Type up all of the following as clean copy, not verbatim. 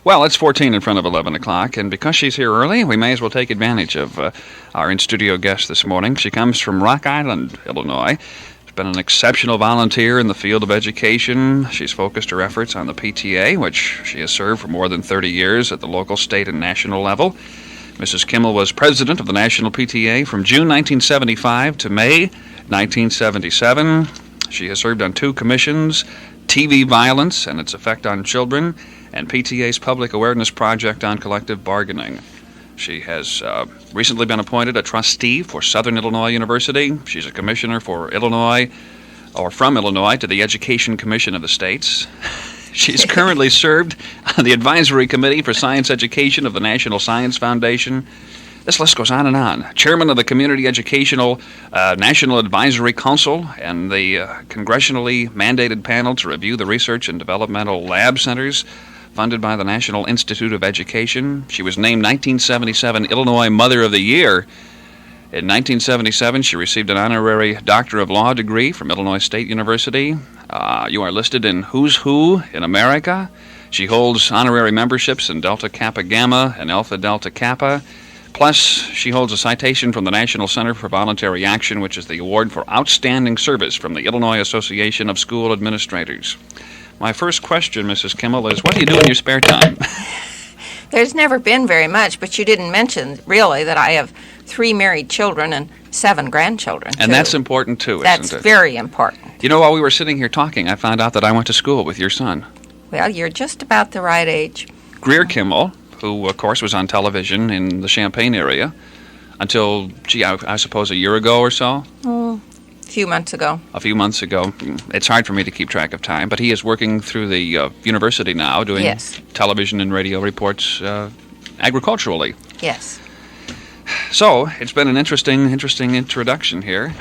Well, it's 14 in front of 11 o'clock, and because she's here early, we may as well take advantage of our in-studio guest this morning. She comes from Rock Island, Illinois. She's been an exceptional volunteer in the field of education. She's focused her efforts on the PTA, which she has served for more than 30 years at the local, state, and national level. Mrs. Kimmel was president of the National PTA from June 1975 to May 1977. She has served on 2 commissions, TV violence and its effect on children, and PTA's Public Awareness Project on Collective Bargaining. She has recently been appointed a trustee for Southern Illinois University. She's a commissioner for Illinois, or from Illinois, to the Education Commission of the States. She's currently served on the Advisory Committee for Science Education of the National Science Foundation. This list goes on and on. Chairman of the Community Educational National Advisory Council and the congressionally mandated panel to review the research and developmental lab centers funded by the National Institute of Education. She was named 1977 Illinois Mother of the Year. In 1977, she received an honorary Doctor of Law degree from Illinois State University. You are listed in Who's Who in America. She holds honorary memberships in Delta Kappa Gamma and Alpha Delta Kappa. Plus, she holds a citation from the National Center for Voluntary Action, which is the award for outstanding service from the Illinois Association of School Administrators. My first question, Mrs. Kimmel, is what do you do in your spare time? There's never been very much, but you didn't mention, really, that I have 3 married children and 7 grandchildren, And that's important, too, That's isn't it? very important. You know, while we were sitting here talking, I found out that I went to school with your son. Well, you're just about the right age. Greer Kimmel, who, of course, was on television in the Champaign area until, I suppose a year ago or so? A few months ago. A few months ago. It's hard for me to keep track of time, but he is working through the university now, doing Yes. television and radio reports agriculturally. Yes. So, it's been an interesting introduction here.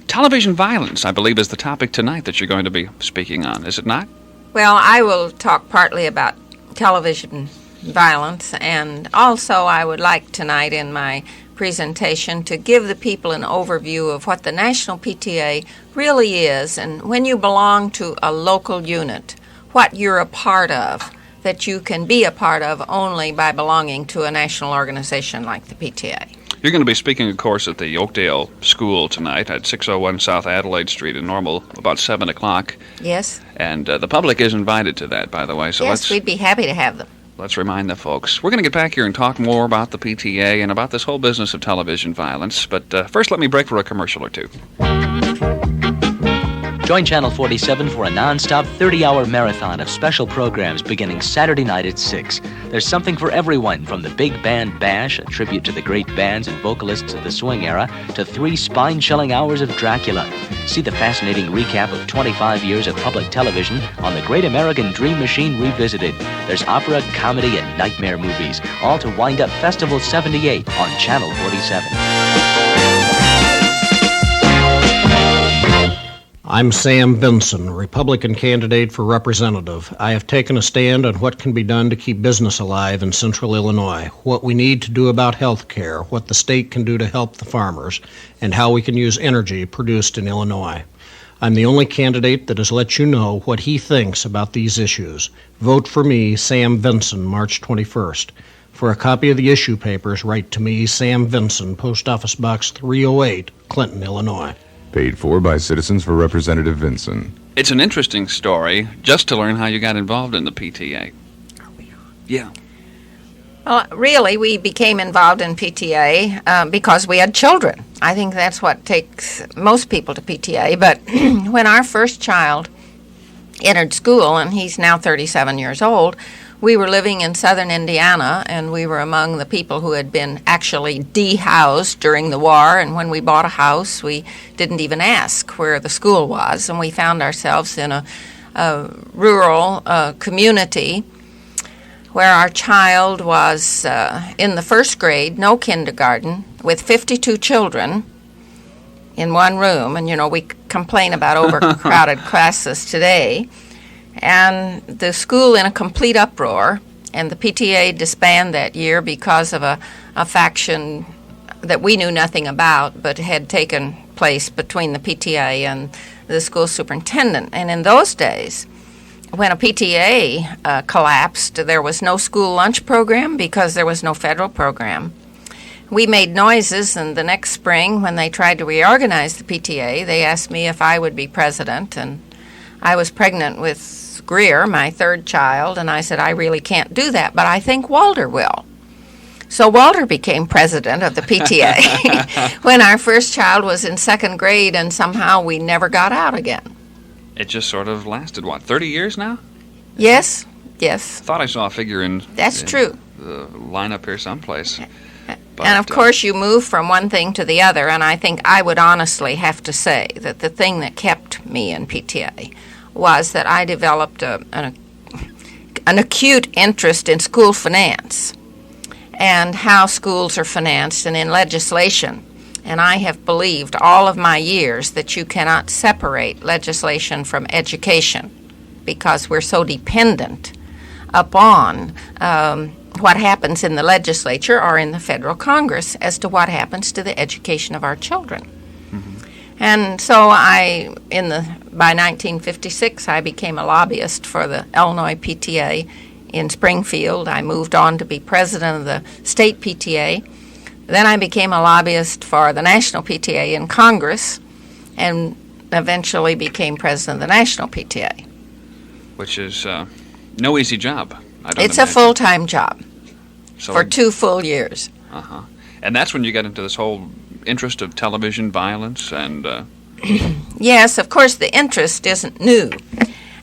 Television violence, I believe, is the topic tonight that you're going to be speaking on, is it not? Well, I will talk partly about television violence, and also I would like tonight in my presentation to give the people an overview of what the National PTA really is, and when you belong to a local unit, what you're a part of, that you can be a part of only by belonging to a national organization like the PTA. You're going to be speaking, of course, at the Oakdale School tonight at 601 South Adelaide Street in Normal, about 7 o'clock. Yes. And the public is invited to that, by the way. So yes, we'd be happy to have them. Let's remind the folks. We're going to get back here and talk more about the PTA and about this whole business of television violence. But first, let me break for a commercial or two. Join Channel 47 for a non-stop 30-hour marathon of special programs beginning Saturday night at 6. There's something for everyone, from the Big Band Bash, a tribute to the great bands and vocalists of the swing era, to 3 spine-chilling hours of Dracula. See the fascinating recap of 25 years of public television on the Great American Dream Machine Revisited. There's opera, comedy, and nightmare movies, all to wind up Festival 78 on Channel 47. I'm Sam Vinson, Republican candidate for representative. I have taken a stand on what can be done to keep business alive in central Illinois, what we need to do about health care, what the state can do to help the farmers, and how we can use energy produced in Illinois. I'm the only candidate that has let you know what he thinks about these issues. Vote for me, Sam Vinson, March 21st. For a copy of the issue papers, write to me, Sam Vinson, Post Office Box 308, Clinton, Illinois. Paid for by Citizens for Representative Vinson. It's an interesting story just to learn how you got involved in the PTA. Yeah. Well, really, we became involved in PTA because we had children. I think that's what takes most people to PTA. But when our first child entered school, and he's now 37 years old, we were living in southern Indiana, and we were among the people who had been actually dehoused during the war. And when we bought a house, we didn't even ask where the school was, and we found ourselves in a rural community where our child was in the first grade, no kindergarten, with 52 children in one room. And, you know, we complain about overcrowded classes today. And the school in a complete uproar, and the PTA disbanded that year because of a faction that we knew nothing about, but had taken place between the PTA and the school superintendent. And in those days, when a PTA collapsed, there was no school lunch program because there was no federal program. We made noises, and the next spring, when they tried to reorganize the PTA, they asked me if I would be president, and I was pregnant with Greer, my third child, and I said, I really can't do that, but I think Walter will. So Walter became president of the PTA when our first child was in second grade, and somehow we never got out again. It just sort of lasted, 30 years now? Yes. I thought I saw a figure in True. The lineup here someplace. But, and of course, you move from one thing to the other, and I think I would honestly have to say that the thing that kept me in PTA was that I developed an acute interest in school finance and how schools are financed and in legislation. And I have believed all of my years that you cannot separate legislation from education because we're so dependent upon what happens in the legislature or in the federal Congress as to what happens to the education of our children. Mm-hmm. And so by 1956, I became a lobbyist for the Illinois PTA in Springfield. I moved on to be president of the state PTA. Then I became a lobbyist for the national PTA in Congress and eventually became president of the national PTA. Which is no easy job. It's a full-time job for 2 full years. Uh-huh. And that's when you got into this whole interest of television violence and... Yes, of course, the interest isn't new.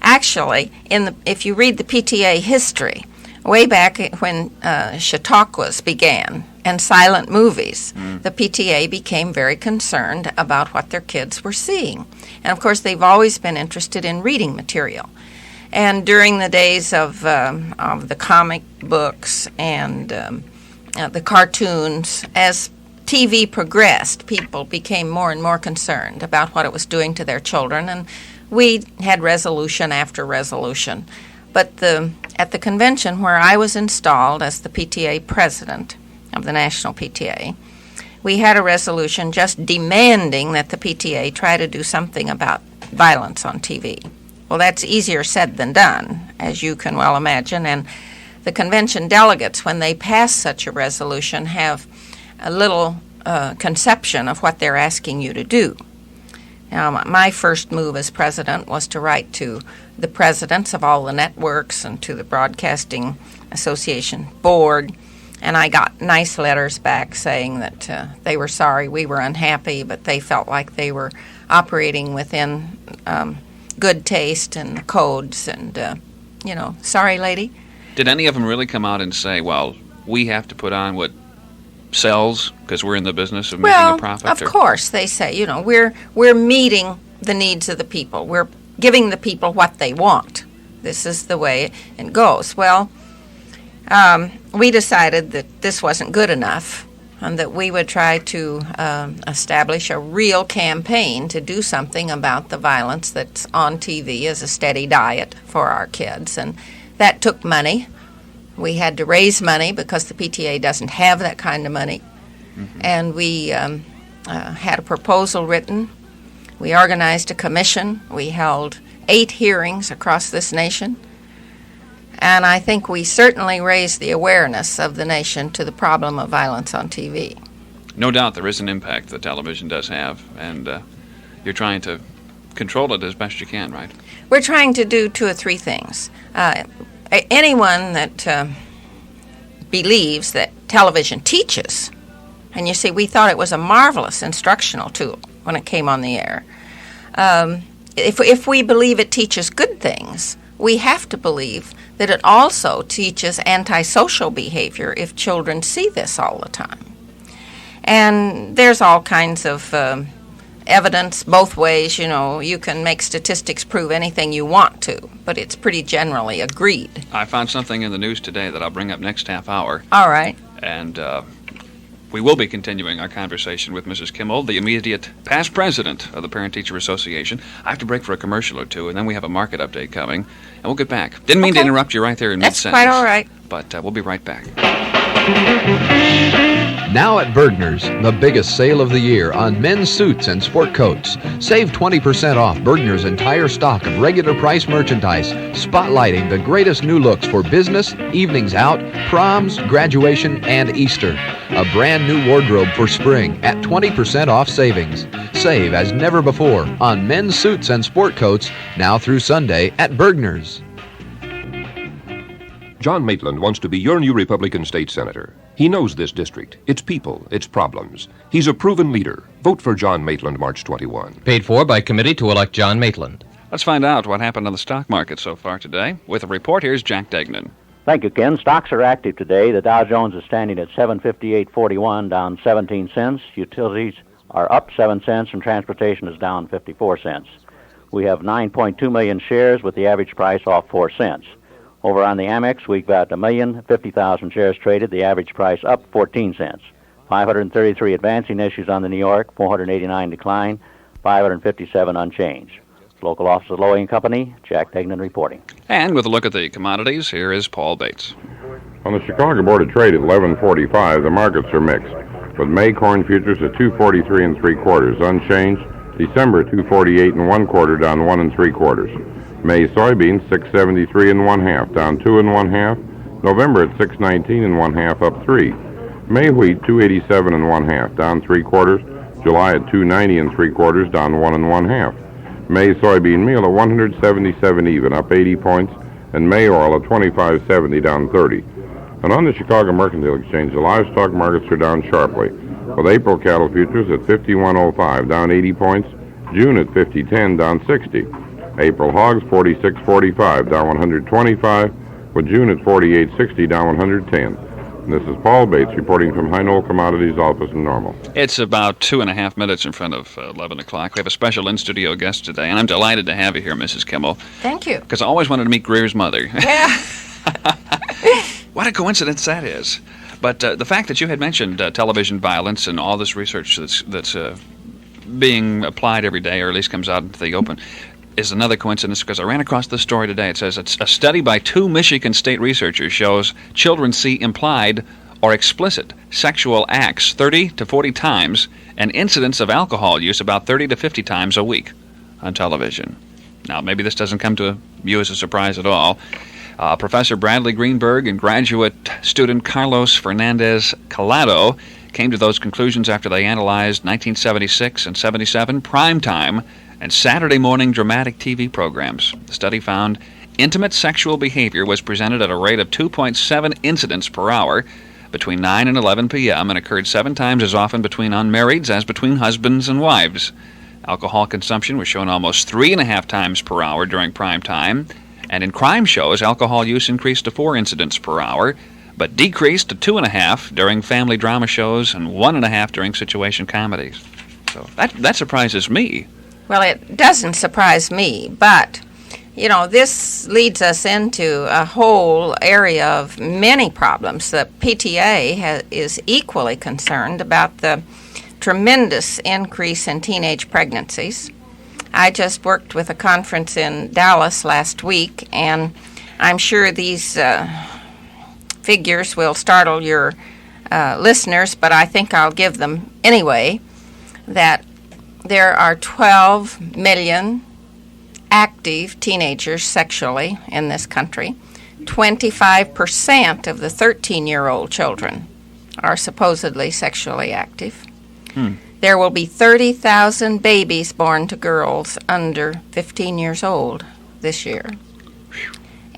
Actually, if you read the PTA history, way back when Chautauquas began and silent movies, the PTA became very concerned about what their kids were seeing. And, of course, they've always been interested in reading material. And during the days of the comic books and the cartoons, as TV progressed, people became more and more concerned about what it was doing to their children, and we had resolution after resolution. But at the convention where I was installed as the PTA president of the National PTA, we had a resolution just demanding that the PTA try to do something about violence on TV. Well, that's easier said than done, as you can well imagine, and the convention delegates, when they pass such a resolution, have a little conception of what they're asking you to do. Now, my first move as president was to write to the presidents of all the networks and to the Broadcasting Association board, and I got nice letters back saying that they were sorry we were unhappy, but they felt like they were operating within good taste and codes, and, sorry, lady. Did any of them really come out and say, well, we have to put on what sells because we're in the business of making a profit? Well, of course, they say, we're meeting the needs of the people. We're giving the people what they want. This is the way it goes. Well, we decided that this wasn't good enough and that we would try to establish a real campaign to do something about the violence that's on TV as a steady diet for our kids. And that took money. We had to raise money because the PTA doesn't have that kind of money. Mm-hmm. And we had a proposal written. We organized a commission. We held 8 hearings across this nation. And I think we certainly raised the awareness of the nation to the problem of violence on TV. No doubt there is an impact that television does have, and you're trying to control it as best you can, right? We're trying to do 2 or 3 things. Anyone that believes that television teaches, and you see, we thought it was a marvelous instructional tool when it came on the air. If we believe it teaches good things, we have to believe that it also teaches antisocial behavior if children see this all the time. And there's all kinds of evidence both ways. You can make statistics prove anything you want to, but it's pretty generally agreed. I found something in the news today that I'll bring up next half hour. All right. And we will be continuing our conversation with Mrs. Kimmel, the immediate past president of the Parent-Teacher Association. I have to break for a commercial or two, and then we have a market update coming, and we'll get back. Didn't mean to interrupt you right there in mid-sentence. That's quite all right. But we'll be right back. Now at Bergner's, the biggest sale of the year on men's suits and sport coats. Save 20% off Bergner's entire stock of regular price merchandise, spotlighting the greatest new looks for business, evenings out, proms, graduation, and Easter. A brand new wardrobe for spring at 20% off savings. Save as never before on men's suits and sport coats now through Sunday at Bergner's. John Maitland wants to be your new Republican state senator. He knows this district, its people, its problems. He's a proven leader. Vote for John Maitland March 21. Paid for by committee to elect John Maitland. Let's find out what happened on the stock market so far today. With a report, here's Jack Degnan. Thank you, Ken. Stocks are active today. The Dow Jones is standing at 758.41, down 17 cents. Utilities are up 7 cents, and transportation is down 54 cents. We have 9.2 million shares with the average price off 4 cents. Over on the Amex, we've got 1,050,000 shares traded, the average price up 14 cents. 533 advancing issues on the New York, 489 decline, 557 unchanged. Local office of Lowy & Company, Jack Degnan reporting. And with a look at the commodities, here is Paul Bates. On the Chicago Board of Trade at 11:45, the markets are mixed, with May corn futures at 243 3/4, unchanged. December 248 1/4, down 1 3/4. May soybeans 673 1/2, down 2 1/2. November at 619 1/2, up 3. May wheat 287 1/2, down 3/4. July at 290 3/4, down 1 1/2. May soybean meal at 177 even, up 80 points, and May oil at 25.70, down 30. And on the Chicago Mercantile Exchange, the livestock markets are down sharply, with April cattle futures at 51.05, down 80 points. June at 50.10, down 60. April hogs 46.45, down 125, with June at 48.60, down 110. And this is Paul Bates reporting from High Knoll Commodities office in Normal. It's about 2.5 minutes in front of 11 o'clock. We have a special in-studio guest today, and I'm delighted to have you here, Mrs. Kimmel. Thank you. Because I always wanted to meet Greer's mother. Yeah. What a coincidence that is. But the fact that you had mentioned television violence and all this research that's being applied every day, or at least comes out into the open, is another coincidence, because I ran across this story today. It says it's a study by 2 Michigan state researchers shows children see implied or explicit sexual acts 30 to 40 times and incidents of alcohol use about 30 to 50 times a week on television. Now, maybe this doesn't come to you as a surprise at all. Professor Bradley Greenberg and graduate student Carlos Fernandez Collado came to those conclusions after they analyzed 1976 and 77 primetime and Saturday morning dramatic TV programs. The study found intimate sexual behavior was presented at a rate of 2.7 incidents per hour between 9 and 11 p.m. and occurred 7 times as often between unmarrieds as between husbands and wives. Alcohol consumption was shown almost 3.5 times per hour during prime time, and in crime shows, alcohol use increased to 4 incidents per hour, but decreased to 2.5 during family drama shows and 1.5 during situation comedies. So that surprises me. Well, it doesn't surprise me, but, this leads us into a whole area of many problems. The PTA is equally concerned about the tremendous increase in teenage pregnancies. I just worked with a conference in Dallas last week, and I'm sure these figures will startle your listeners, but I think I'll give them anyway, that there are 12 million active teenagers sexually in this country. 25% of the 13-year-old children are supposedly sexually active. There will be 30,000 babies born to girls under 15 years old this year.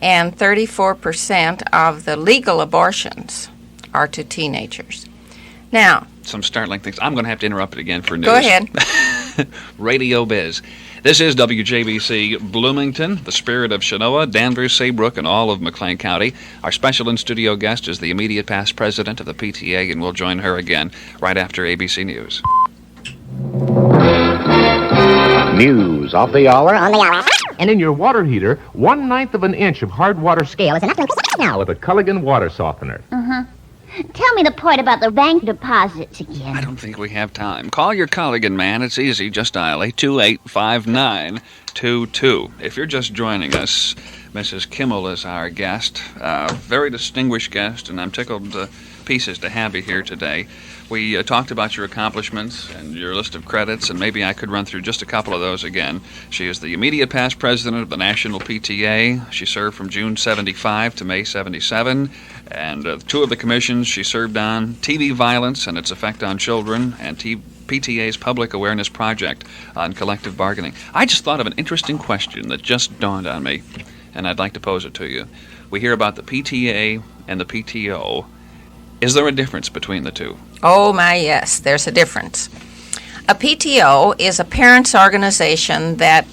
And 34% of the legal abortions are to teenagers. Now, some startling things. I'm going to have to interrupt it again for news. Go ahead. Radio Biz. This is WJBC Bloomington, the spirit of Chenoa, Danvers, Saybrook, and all of McLean County. Our special in-studio guest is the immediate past president of the PTA, and we'll join her again right after ABC News. News of the hour on the hour. And in your water heater, 1/9 of an inch of hard water scale is enough now with a Culligan water softener. Tell me the point about the bank deposits again. I don't think we have time. Call your Culligan man. It's easy. Just dial 828-5922. If you're just joining us, Mrs. Kimmel is our guest, very distinguished guest, and I'm tickled pieces to have you here today. We talked about your accomplishments and your list of credits, and maybe I could run through just a couple of those again. She is the immediate past president of the National PTA. She served from June 75 to May 77, and two of the commissions she served on, TV violence and its effect on children, and PTA's Public Awareness Project on collective bargaining. I just thought of an interesting question that just dawned on me, and I'd like to pose it to you. We hear about the PTA and the PTO. Is there a difference between the two? Oh, my, yes, there's a difference. A PTO is a parents' organization that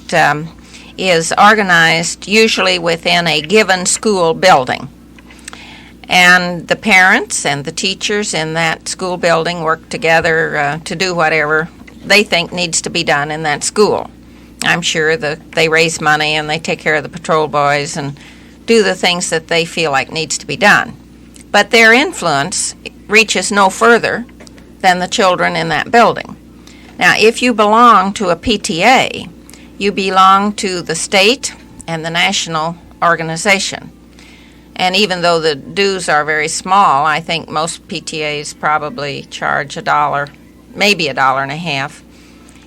is organized usually within a given school building. And the parents and the teachers in that school building work together to do whatever they think needs to be done in that school. I'm sure that they raise money and they take care of the patrol boys and do the things that they feel like needs to be done. But their influence reaches no further than the children in that building. Now, if you belong to a PTA, you belong to the state and the national organization. And even though the dues are very small, I think most PTAs probably charge $1, maybe $1.50.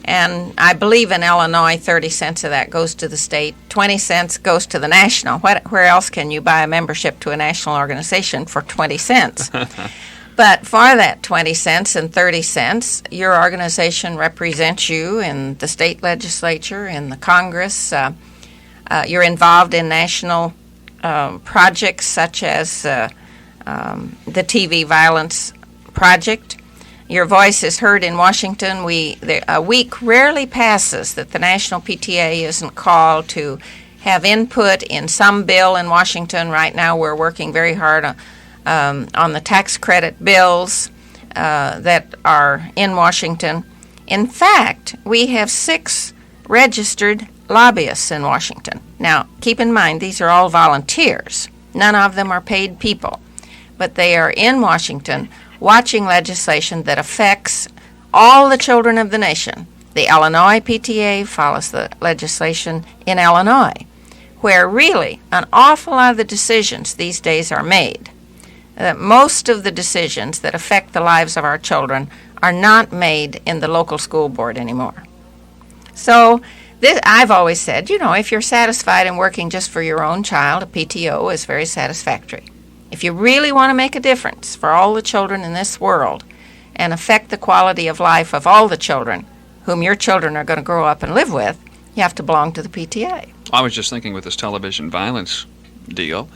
And I believe in Illinois, 30 cents of that goes to the state, 20 cents goes to the national. Where else can you buy a membership to a national organization for 20 cents? But for that 20 cents and 30 cents, your organization represents you in the state legislature, in the Congress. You're involved in national projects such as the TV Violence Project. Your voice is heard in Washington. A week rarely passes that the National PTA isn't called to have input in some bill in Washington. Right now we're working very hard on the tax credit bills that are in Washington. In fact, we have 6 registered lobbyists in Washington. Now, keep in mind, these are all volunteers. None of them are paid people. But they are in Washington watching legislation that affects all the children of the nation. The Illinois PTA follows the legislation in Illinois, where really an awful lot of the decisions these days are made. Most of the decisions that affect the lives of our children are not made in the local school board anymore. So I've always said, if you're satisfied in working just for your own child, a PTO is very satisfactory. If you really want to make a difference for all the children in this world and affect the quality of life of all the children whom your children are going to grow up and live with, you have to belong to the PTA. I was just thinking with this television violence deal,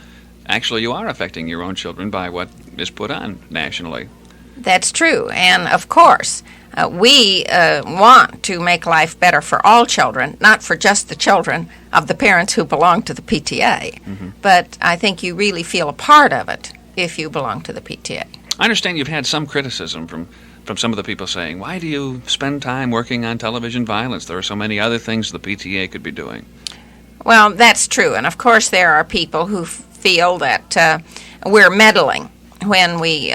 actually you are affecting your own children by what is put on nationally. That's true. And of course, we want to make life better for all children, not for just the children of the parents who belong to the PTA. Mm-hmm. But I think you really feel a part of it if you belong to the PTA. I understand you've had some criticism from some of the people saying, why do you spend time working on television violence? There are so many other things the PTA could be doing. Well, that's true. And of course there are people who feel that we're meddling when we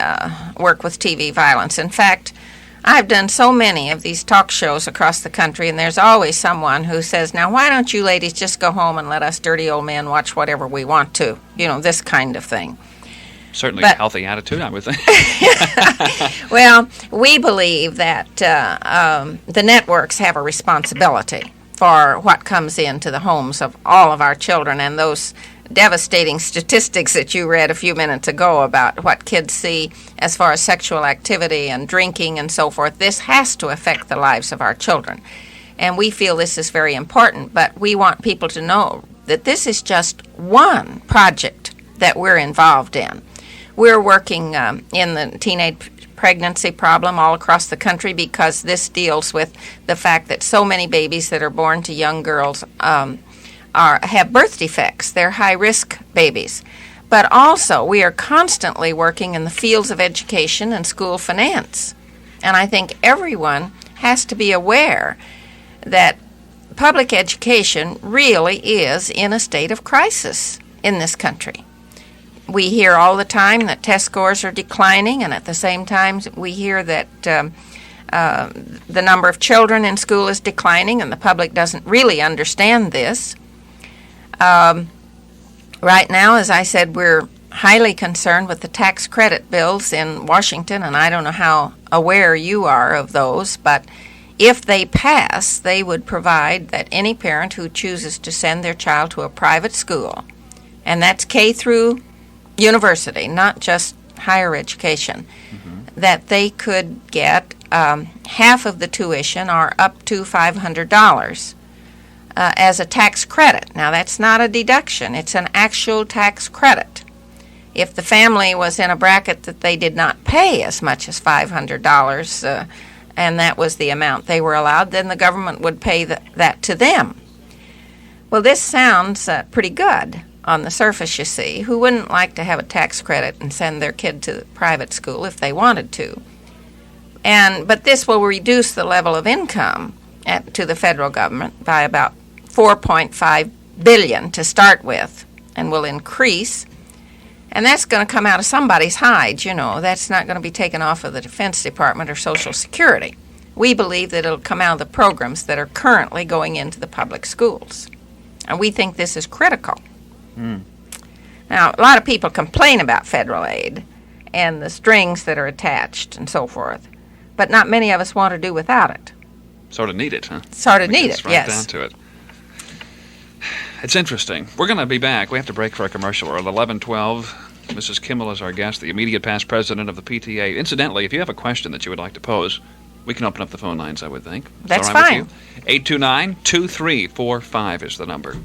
work with TV violence. In fact, I've done so many of these talk shows across the country, and there's always someone who says, now, why don't you ladies just go home and let us dirty old men watch whatever we want to? This kind of thing. Certainly a healthy attitude, I would think. Well, we believe that the networks have a responsibility for what comes into the homes of all of our children, and those devastating statistics that you read a few minutes ago about what kids see as far as sexual activity and drinking and so forth, this has to affect the lives of our children. And we feel this is very important, but we want people to know that this is just one project that we're involved in. We're working in the teenage pregnancy problem all across the country because this deals with the fact that so many babies that are born to young girls have birth defects. They're high-risk babies. But also, we are constantly working in the fields of education and school finance. And I think everyone has to be aware that public education really is in a state of crisis in this country. We hear all the time that test scores are declining, and at the same time we hear that the number of children in school is declining, and the public doesn't really understand this. Right now, as I said, we're highly concerned with the tax credit bills in Washington, and I don't know how aware you are of those, but if they pass, they would provide that any parent who chooses to send their child to a private school, and that's K through university, not just higher education, that they could get half of the tuition, or up to $500, as a tax credit. Now, that's not a deduction. It's an actual tax credit. If the family was in a bracket that they did not pay as much as $500, and that was the amount they were allowed, then the government would pay that to them. Well, this sounds pretty good on the surface, you see. Who wouldn't like to have a tax credit and send their kid to private school if they wanted to? But this will reduce the level of income to the federal government by about $4.5 billion to start with, and will increase. And that's going to come out of somebody's hide, you know. That's not going to be taken off of the Defense Department or Social Security. We believe that it'll come out of the programs that are currently going into the public schools. And we think this is critical. Now, a lot of people complain about federal aid and the strings that are attached and so forth, but not many of us want to do without it. Sort of need it, huh? Sort of need it, right yes. Down to it. It's interesting. We're going to be back. We have to break for a commercial. We're at 11:12. Mrs. Kimmel is our guest, the immediate past president of the PTA. Incidentally, if you have a question that you would like to pose, we can open up the phone lines, I would think. That's all right fine. With you? 829-2345 is the number.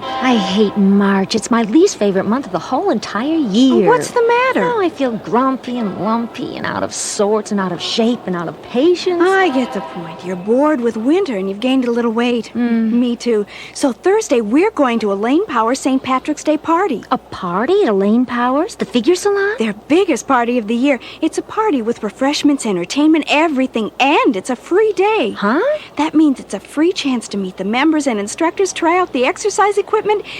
I hate March. It's my least favorite month of the whole entire year. What's the matter? Oh, I feel grumpy and lumpy and out of sorts and out of shape and out of patience. I get the point. You're bored with winter and you've gained a little weight. Me too. So Thursday, we're going to Elaine Powers' St. Patrick's Day party. A party at Elaine Powers? The figure salon? Their biggest party of the year. It's a party with refreshments, entertainment, everything, and it's a free day. Huh? That means it's a free chance to meet the members and instructors, try out the exercise equipment,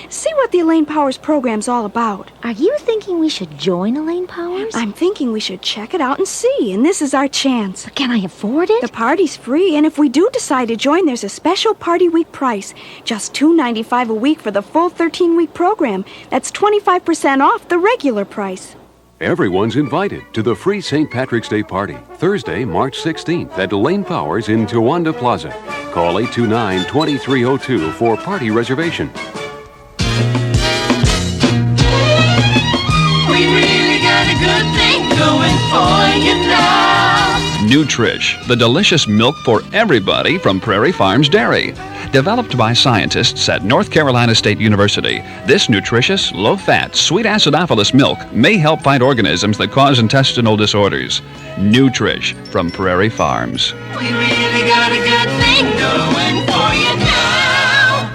see what the Elaine Powers program's all about. Are you thinking we should join Elaine Powers? I'm thinking we should check it out and see, and this is our chance. But can I afford it? The party's free, and if we do decide to join, there's a special party week price. Just $2.95 a week for the full 13-week program. That's 25% off the regular price. Everyone's invited to the free St. Patrick's Day party, Thursday, March 16th at Elaine Powers in Towanda Plaza. Call 829-2302 for party reservation. We really got a good thing going for you now. Nutrish, the delicious milk for everybody from Prairie Farms Dairy. Developed by scientists at North Carolina State University, this nutritious, low-fat, sweet acidophilus milk may help fight organisms that cause intestinal disorders. Nutrish from Prairie Farms. We really got a good thing going for you now.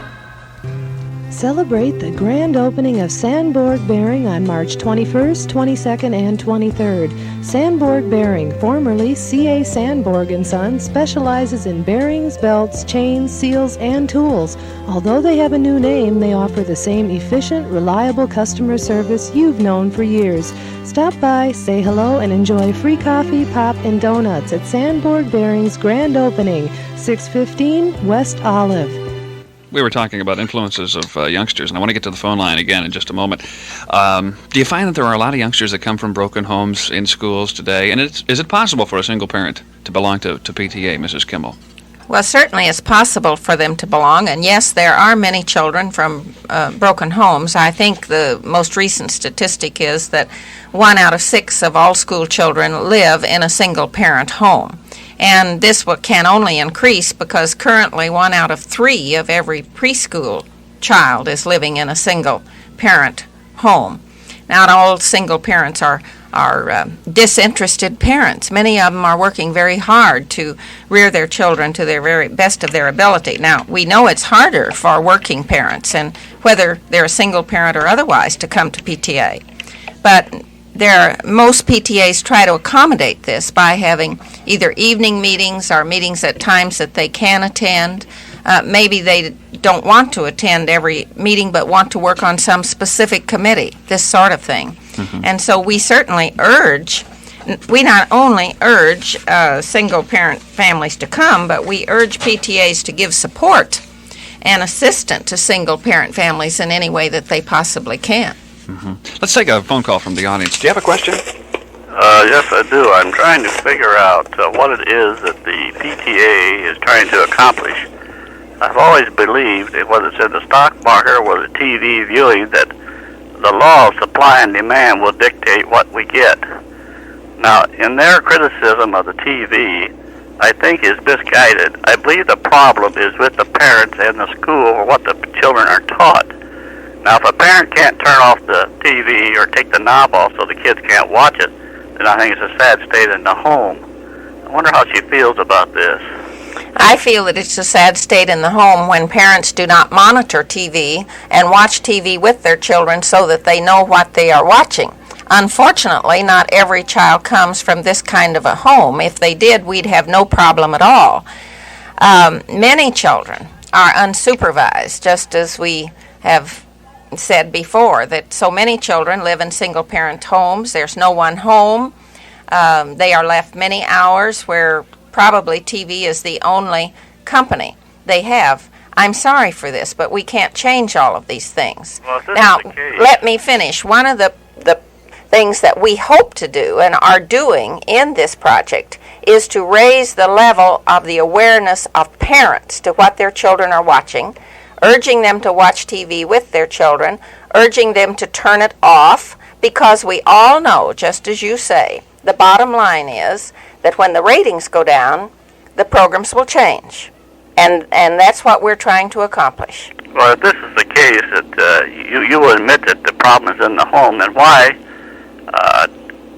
Celebrate the grand opening of Sandborg Bearing on March 21st, 22nd, and 23rd. Sandborg Bearing, formerly C.A. Sandborg & Son, specializes in bearings, belts, chains, seals, and tools. Although they have a new name, they offer the same efficient, reliable customer service you've known for years. Stop by, say hello, and enjoy free coffee, pop, and donuts at Sandborg Bearing's grand opening, 615 West Olive. We were talking about influences of youngsters, and I want to get to the phone line again in just a moment. Do you find that there are a lot of youngsters that come from broken homes in schools today? And is it possible for a single parent to belong to PTA, Mrs. Kimmel? Well, certainly it's possible for them to belong, and yes, there are many children from broken homes. I think the most recent statistic is that 1 out of 6 of all school children live in a single-parent home. And this can only increase because currently 1 out of 3 of every preschool child is living in a single-parent home. Not all single parents are disinterested parents. Many of them are working very hard to rear their children to their very best of their ability. Now, we know it's harder for working parents, and whether they're a single parent or otherwise, to come to PTA. But most PTAs try to accommodate this by having either evening meetings or meetings at times that they can attend. Maybe they don't want to attend every meeting but want to work on some specific committee, this sort of thing. Mm-hmm. And so we certainly we not only urge single-parent families to come, but we urge PTAs to give support an assistant to single-parent families in any way that they possibly can. Let's take a phone call from the audience. Do you have a question? Yes, I do. I'm trying to figure out what it is that the PTA is trying to accomplish. I've always believed, whether it's in the stock market or the TV viewing, that the law of supply and demand will dictate what we get. Now, in their criticism of the TV, I think is misguided. I believe the problem is with the parents and the school or what the children are taught. Now, if a parent can't turn off the TV or take the knob off so the kids can't watch it, then I think it's a sad state in the home. I wonder how she feels about this. I feel that it's a sad state in the home when parents do not monitor TV and watch TV with their children so that they know what they are watching. Unfortunately, not every child comes from this kind of a home. If they did, we'd have no problem at all. Many children are unsupervised, just as we have said before, that so many children live in single-parent homes. There's no one home. They are left many hours where probably TV is the only company they have. I'm sorry for this, but we can't change all of these things. Well, now, let me finish. One of the things that we hope to do and are doing in this project is to raise the level of the awareness of parents to what their children are watching, urging them to watch TV with their children, urging them to turn it off, because we all know, just as you say, the bottom line is that when the ratings go down, the programs will change. And that's what we're trying to accomplish. Well, if this is the case, that you will admit that the problem is in the home, then why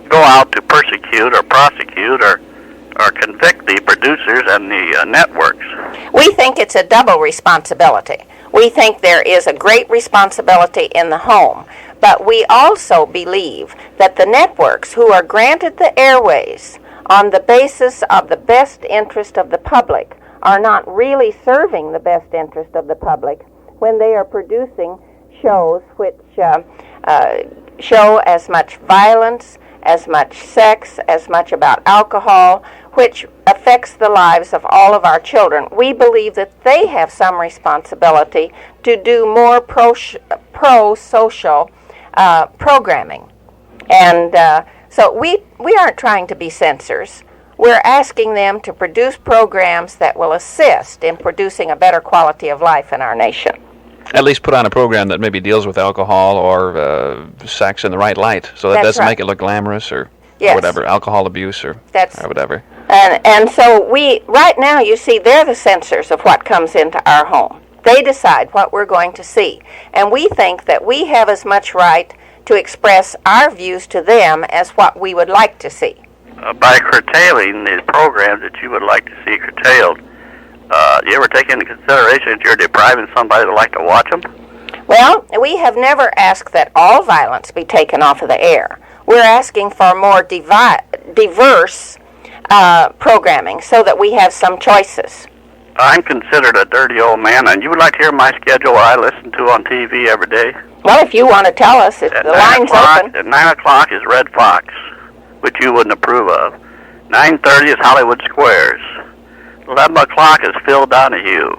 go out to persecute or prosecute or convict the producers and the networks? We think it's a double responsibility. We think there is a great responsibility in the home, but we also believe that the networks who are granted the airways on the basis of the best interest of the public are not really serving the best interest of the public when they are producing shows which show as much violence, as much sex, as much about alcohol, which affects the lives of all of our children. We believe that they have some responsibility to do more pro-social programming. And so we aren't trying to be censors. We're asking them to produce programs that will assist in producing a better quality of life in our nation. At least put on a program that maybe deals with alcohol or sex in the right light, so that doesn't make it look glamorous or whatever, alcohol abuse or whatever. And so right now, you see, they're the censors of what comes into our home. They decide what we're going to see. And we think that we have as much right to express our views to them as what we would like to see. By curtailing the programs that you would like to see curtailed, you ever take into consideration that you're depriving somebody that like to watch them? Well, we have never asked that all violence be taken off of the air. We're asking for more diverse programming so that we have some choices. I'm considered a dirty old man, and you would like to hear my schedule what I listen to on TV every day? Well, if you want to tell us, if the line's open. At 9 o'clock is Red Fox, which you wouldn't approve of. 9:30 is Hollywood Squares. 11 o'clock is Phil Donahue.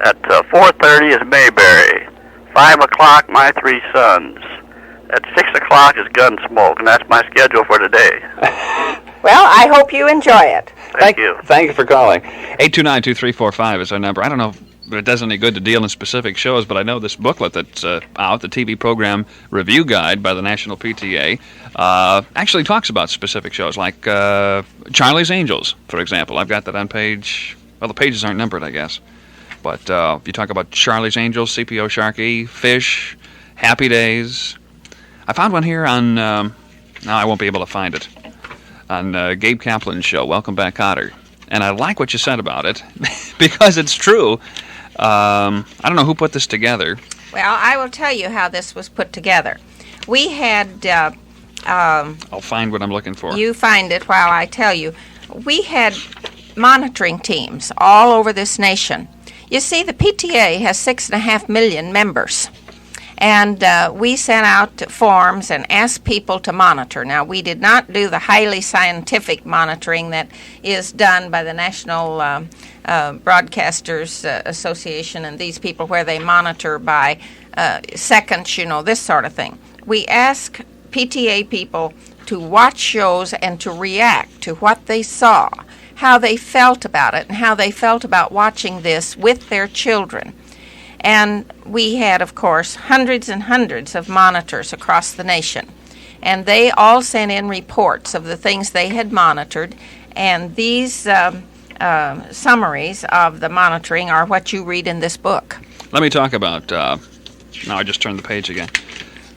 At 4:30 is Mayberry. 5 o'clock, My Three Sons. At 6 o'clock is Gunsmoke, and that's my schedule for today. Well, I hope you enjoy it. Thank you. Thank you for calling. 829-2345 is our number. I don't know if it does any good to deal in specific shows, but I know this booklet that's out, the TV Program Review Guide by the National PTA, actually talks about specific shows, like Charlie's Angels, for example. I've got that on page, well, the pages aren't numbered, I guess. But if you talk about Charlie's Angels, CPO Sharky, Fish, Happy Days. I found one here on, now I won't be able to find it, on Gabe Kaplan's show, Welcome Back, Cotter. And I like what you said about it, because it's true. I don't know who put this together. Well, I will tell you how this was put together. We had... I'll find what I'm looking for. You find it while I tell you. We had monitoring teams all over this nation. You see, the PTA has 6.5 million members. And we sent out forms and asked people to monitor. Now, we did not do the highly scientific monitoring that is done by the National Broadcasters Association and these people, where they monitor by seconds, this sort of thing. We ask PTA people to watch shows and to react to what they saw, how they felt about it, and how they felt about watching this with their children. And we had, of course, hundreds and hundreds of monitors across the nation. And they all sent in reports of the things they had monitored. And these summaries of the monitoring are what you read in this book. Let me talk about, now I just turned the page again.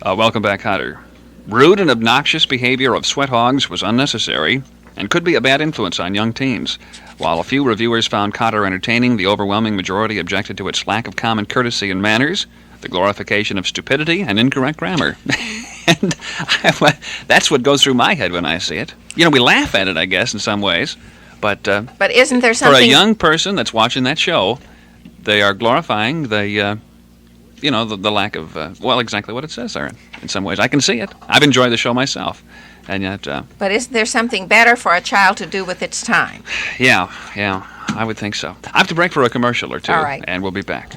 Welcome back, Hunter. Rude and obnoxious behavior of sweat hogs was unnecessary and could be a bad influence on young teens. While a few reviewers found Cotter entertaining, the overwhelming majority objected to its lack of common courtesy and manners, the glorification of stupidity, and incorrect grammar. And that's what goes through my head when I see it. We laugh at it, I guess, in some ways, but isn't there something... For a young person that's watching that show, they are glorifying the lack of, exactly what it says there. In some ways, I can see it. I've enjoyed the show myself, and yet... But isn't there something better for a child to do with its time? Yeah, I would think so. I have to break for a commercial or two, All right. And we'll be back.